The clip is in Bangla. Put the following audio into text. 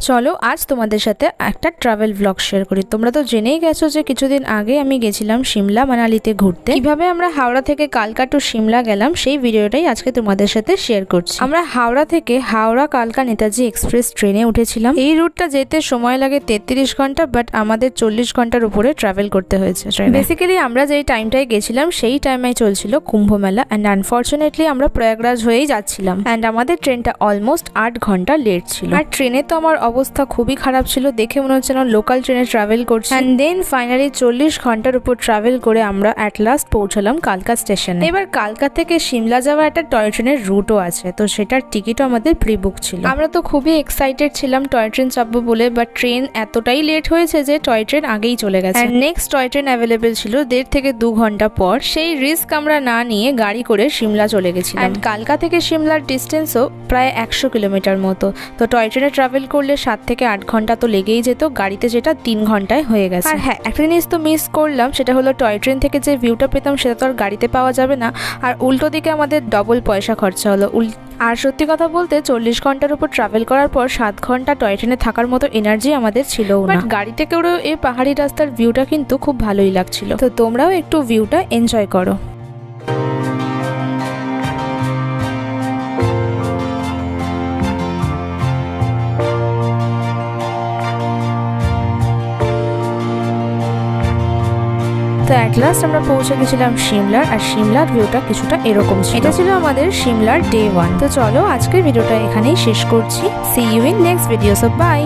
চলো আজ তোমাদের সাথে একটা ট্রাভেল ব্লগ শেয়ার করি। তোমরা তো জেনেই গেছো যে কিছুদিন আগে আমি গেছিলাম সিমলা মানালিতে ঘুরতে। কিভাবে আমরা হাওড়া থেকে কালকা টু সিমলা গেলাম সেই ভিডিওটাই আজকে তোমাদের সাথে শেয়ার করছি। আমরা হাওড়া থেকে হাওড়া কালকা নেতাজি এক্সপ্রেস ট্রেনে উঠেছিলাম। এই রুটটা যেতে সময় লাগে 33 ঘন্টা, বাট আমাদের 40 ঘন্টার উপরে ট্রাভেল করতে হয়েছে। বেসিক্যালি আমরা যেই টাইমটায় গেছিলাম সেই টাইমে চলছিল কুম্ভ মেলা, অ্যান্ড আনফর্চুনেটলি আমরা প্রয়াগরাজ হয়েই যাচ্ছিলাম, অ্যান্ড আমাদের ট্রেনটা অলমোস্ট 8 ঘন্টা লেট ছিল। আর ট্রেনে তো আমার অবস্থা খুবই খারাপ ছিল, দেখে মনে হচ্ছে না লোকাল ট্রেনে ট্রাভেল করছি। অ্যান্ড দেন ফাইনালি 40 ঘন্টার উপর ট্রাভেল করে আমরা অ্যাট লাস্ট পৌঁছালাম কালকা স্টেশনে। এবার কালকা থেকে সিমলা যাওয়া একটা টয় ট্রেনের রুটও আছে, তো সেটার টিকিটও আমাদের প্রি বুক ছিল। আমরা তো খুবই এক্সাইটেড ছিলাম টয় ট্রেন চাপবো বলে, বাট ট্রেন এতটাই লেট হয়েছে যে টয় ট্রেন আগেই চলে গেছে। নেক্সট টয় ট্রেন অ্যাভেলেবেল ছিল 1.5 থেকে 2 ঘন্টা পর। সেই রিস্ক আমরা না নিয়ে গাড়ি করে সিমলা চলে গেছিলাম। অ্যান্ড কালকা থেকে সিমলার ডিস্টেন্সও প্রায় 100 কিলোমিটার মতো। তো টয় ট্রেনে ট্রাভেল করলে 7 থেকে 8 ঘন্টা তো লেগেই যেত, গাড়িতে যেটা 3 ঘন্টায় হয়ে গেছে। আর হ্যাঁ, একটা জিনিস তো মিস করলাম, সেটা হলো টয় ট্রেন থেকে যে ভিউটা পেতাম সেটা তো আর গাড়িতে পাওয়া যাবে না, আর উল্টো দিকে আমাদের ডবল পয়সা খরচা হলো। আর সত্যি কথা বলতে 40 ঘন্টার উপর ট্রাভেল করার পর 7 ঘন্টা টয় ট্রেনে থাকার মতো এনার্জি আমাদের ছিলও না। গাড়িতে করেও এই পাহাড়ি রাস্তার ভিউটা কিন্তু খুব ভালোই লাগছিল। তো তোমরাও একটু ভিউটা এনজয় করো। তো অ্যাট লাস্ট আমরা পৌঁছে গেছিলাম সিমলার, আর সিমলার ভিউটা কিছুটা এরকম ছিল। এটা ছিল আমাদের সিমলার ডে 1। তো চলো আজকের ভিডিওটা এখানেই শেষ করছি। See you in next video. So by.